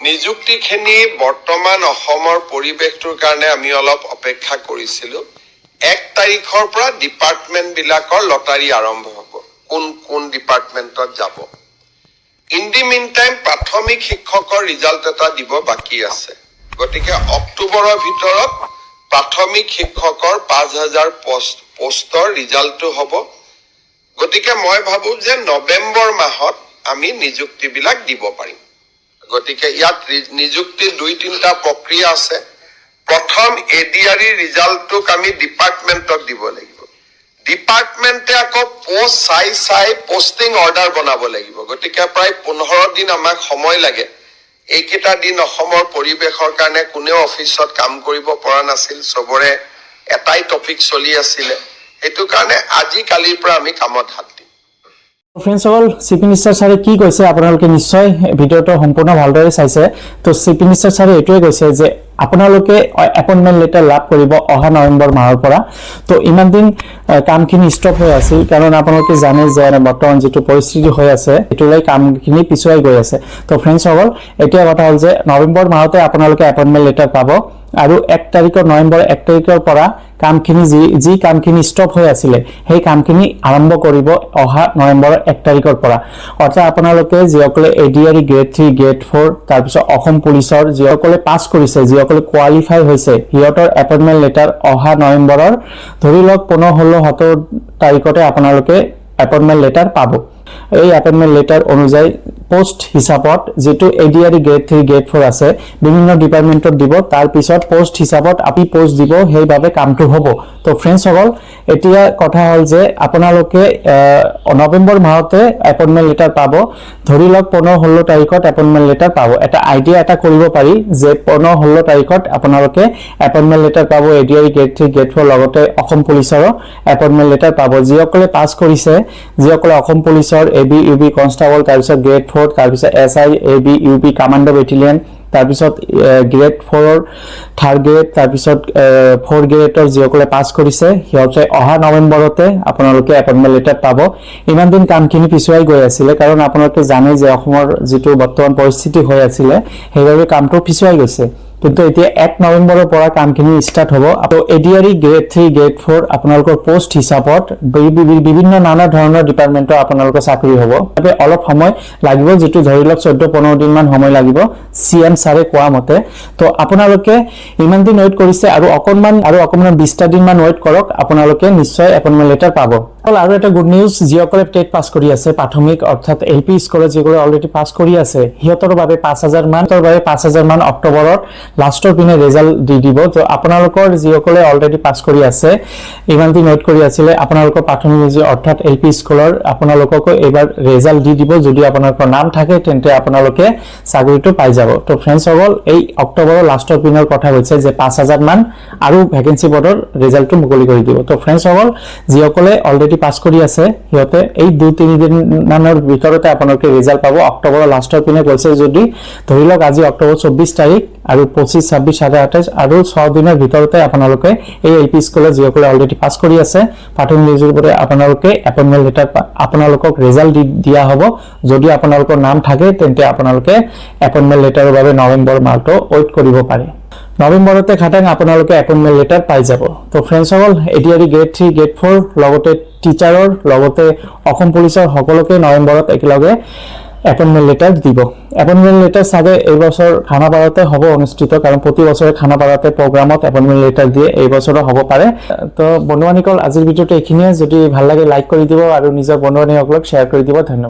নিযুক্তিখিনি বৰ্তমান অসমৰ পৰিৱেশটোৰ কাৰণে আমি অলপ অপেক্ষা কৰিছিলোঁ। 1 তাৰিখৰ পৰা ডিপাৰ্টমেণ্টবিলাকৰ লটাৰী আৰম্ভ হ'ব, কোন ডিপাৰ্টমেণ্টত যাব। ইন দি মিন টাইম প্ৰাথমিক শিক্ষকৰ ৰিজাল্ট এটা দিব বাকী আছে। গতিকে অক্টোবৰৰ ভিতৰত প্ৰাথমিক শিক্ষকৰ 5,000 পোষ্টৰ ৰিজাল্টটো হ'ব। গতিকে মই ভাবোঁ যে নৱেম্বৰ মাহত আমি নিযুক্তিবিলাক দিব পাৰিম। গতিকে ইয়াত নিযুক্তিৰ 2-3টা প্ৰক্ৰিয়া আছে। প্ৰথম ADRE ৰিজাল্টটোক আমি ডিপাৰ্টমেণ্টক দিব লাগিব। ডিপাৰ্টমেণ্টে আকৌ পোষ্ট চাই পোষ্টিং অৰ্ডাৰ বনাব লাগিব। গতিকে প্ৰায় 15 দিন আমাক সময় লাগে। এইকেইটা দিন অসমৰ পৰিৱেশৰ কাৰণে কোনেও অফিচত কাম কৰিব পৰা নাছিল, চবৰে এটাই টপিক চলি আছিলে। সেইটো কাৰণে আজি কালিৰ পৰা আমি কামত হাত দিম। ফ্ৰেন্ডছ সকল, চিফ মিনিষ্টাৰ ছাৰে কি কৈছে আপোনালোকে নিশ্চয় ভিডিঅ'টো সম্পূৰ্ণ ভালদৰে চাইছে। তো চিফ মিনিষ্টাৰ ছাৰে এইটোৱে কৈছে যে আপোনালোকে এপইণ্টমেণ্ট লেটাৰ লাভ কৰিব অহা নৱেম্বৰ মাহৰ পৰা। তো ইমান দিন কামখিনি ষ্টপ হৈ আছিল, কাৰণ আপোনালোকে জানে যে বৰ্তমান যিটো পৰিস্থিতি হৈ আছে সেইটোলৈ কামখিনি পিছুৱাই গৈ আছে। তো ফ্ৰেন্ডছ সকল, এতিয়া কথা হ'ল যে নৱেম্বৰ মাহতে আপোনালোকে এপইণ্টমেণ্ট লেটাৰ পাব আৰু নৱেম্বৰ 1 তাৰিখৰ পৰা কামখিনি যি কামখিনি ষ্টপ হৈ আছিলে সেই কামখিনি আৰম্ভ কৰিব অহা নৱেম্বৰৰ 1 তাৰিখৰ পৰা। অৰ্থাৎ আপোনালোকে যিসকলে ADRE গ্ৰেড 3 গ্ৰেড 4 তাৰপিছত অসম পুলিচৰ যিসকলে পাছ কৰিছে, যিসকলে কোৱালিফাই হৈছে, সিহঁতৰ এপইণ্টমেণ্ট লেটাৰ অহা নৱেম্বৰৰ ধৰি লওক 15, 16, 17 তাৰিখতে আপোনালোকে এপইণ্টমেণ্ট লেটাৰ পাব। এই এপইণ্টমেণ্ট লেটাৰ অনুযায়ী পোষ্ট হিচাপত যিটো ADRE গ্ৰেড 3 গ্ৰেড 4 আছে বিভিন্ন ডিপাৰ্টমেণ্টত দিব, তাৰপিছত পোষ্ট হিচাপত আপুনি পোষ্ট দিব, সেইভাৱে কামটো হ'ব। তো ফ্ৰেন্ডছ সকল, এতিয়া কথা হ'ল যে আপোনালোকে নৱেম্বৰ মাহতে এপইণ্টমেণ্ট লেটাৰ পাব। ধৰি লওক 15, 16 তাৰিখত এপইণ্টমেণ্ট লেটাৰ পাব। এটা আইডিয়া এটা কৰিব পাৰি যে 15, 16 তাৰিখত আপোনালোকে এপইণ্টমেণ্ট লেটাৰ পাব। ADRE গ্ৰেড 3 গ্ৰেড 4 লগতে অসম পুলিচৰো এপইণ্টমেণ্ট লেটাৰ পাব। যিসকলে পাছ কৰিছে, যিসকলে অসম পুলিচৰ AB UB কনষ্টেবল, তাৰপিছত গ্ৰেড 4, তাৰপিছত SI AB UB commando battalion, তাৰপিছত গ্ৰেড 4ৰ 3rd গ্ৰেড, তাৰপিছত 4th গ্ৰেডৰ যিসকলে পাছ কৰিছে সিহঁতে অহা নৱেম্বৰতে আপোনালোকে এপইণ্টমেণ্ট লেটাৰ পাব। ইমান দিন কামখিনি পিছুৱাই গৈ আছিলে, কাৰণ আপোনালোকে জানে যে অসমৰ যিটো বৰ্তমান পৰিস্থিতি হৈ আছিলে সেইবাবে কামটো পিছুৱাই গৈছে। কিন্তু এতিয়া 1 নৱেম্বৰৰ পৰা কামখিনি ষ্টাৰ্ট হ'ব। আৰু ADRE গ্ৰেড 3 গ্ৰেড 4 আপোনালোকৰ পোষ্ট হিচাপত বিভিন্ন নানা ধৰণৰ ডিপাৰ্টমেণ্টৰ আপোনালোকৰ চাকৰি হ'ব। বাবে অলপ সময় লাগিব, যিটো ধৰি লওক 14-15 দিনমান সময় লাগিব CM ছাৰে কোৱা মতে। তো আপোনালোকে ইমান দিন ৱেইট কৰিছে আৰু অকণমান 20টা দিনমান ৱেইট কৰক, আপোনালোকে নিশ্চয় এপইণ্টমেণ্ট লেটাৰ পাব। আৰু এটা গুড নিউজ, যিসকলে টেট পাছ কৰি আছে প্ৰাথমিক অৰ্থাৎ LP স্কুলত যিসকলে অলৰেডি পাছ কৰি আছে সিহঁতৰ বাবে 5,000 মান অক্টোবৰত লাষ্টৰ পিনে ৰিজাল্ট দি দিব। তো আপোনালোকৰ যিসকলে অলৰেডি পাছ কৰি আছে, ইমান দিন ৱেইট কৰি আছিলে, আপোনালোকৰ প্ৰাথমিক অৰ্থাৎ LP স্কুলৰ আপোনালোককো এইবাৰ ৰিজাল্ট দি দিব। যদি আপোনালোকৰ নাম থাকে তেন্তে আপোনালোকে চাকৰিটো পাই যাব। তো ফ্ৰেন্ডছ সকল, এই অক্টোবৰৰ লাষ্টৰ পিনৰ কথা কৈছে যে 5,000 মান আৰু ভেকেঞ্চি বোৰ্ডৰ ৰিজাল্টটো মুকলি কৰি দিব। তো ফ্ৰেন্ডছ সকল, যিসকলে অলৰেডি পাছ কৰি আছে সিহঁতে এই 2-3 দিন মানৰ ভিতৰতে আপোনালোকে ৰিজাল্ট পাব। অক্টোবৰৰ লাষ্টৰ পিনে কৈছে, যদি ধৰি লওক আজি অক্টোবৰ 24 তাৰিখ আৰু 25, 26, 27 আৰু 6 দিনৰ ভিতৰতে আপোনালোকে এই LP স্কুলত যিসকলে অলৰেডি পাছ কৰি আছে প্ৰাথমিক নিযুক্তিৰ আপোনালোকে এপইণ্টমেণ্ট লেটাৰ আপোনালোকক ৰিজাল্ট দিয়া হ'ব। যদি আপোনালোকৰ নাম থাকে তেন্তে আপোনালোকে এপইণ্টমেণ্ট লেটাৰৰ বাবে নৱেম্বৰ মাহটো ৱেইট কৰিব পাৰে। নৱেম্বৰতে খাটাং আপোনালোকে এপইণ্টমেণ্ট লেটাৰ পাই যাব। তো ফ্ৰেন্ডছ সকল, ADRE গ্ৰেড 3 গ্ৰেড 4 লগতে টিচাৰৰ লগতে অসম পুলিচৰ সকলোকে নৱেম্বৰত একেলগে এপইণ্টমেণ্ট লেটাৰ দিব। এপইণ্টমেণ্ট লেটাৰ চাগে এইবছৰ খানাপাৰাতে হ'ব অনুষ্ঠিত, কাৰণ প্ৰতি বছৰে খানাপাৰাতে প্ৰগ্ৰামত এপইণ্টমেণ্ট লেটাৰ দিয়ে, এই বছৰো হ'ব পাৰে। তো বন্ধু বান্ধৱীসকল, আজিৰ ভিডিঅ'টো এইখিনিয়ে। যদি ভাল লাগে লাইক কৰি দিব আৰু নিজৰ বন্ধু বান্ধৱীসকলক শ্বেয়াৰ কৰি দিব। ধন্যবাদ।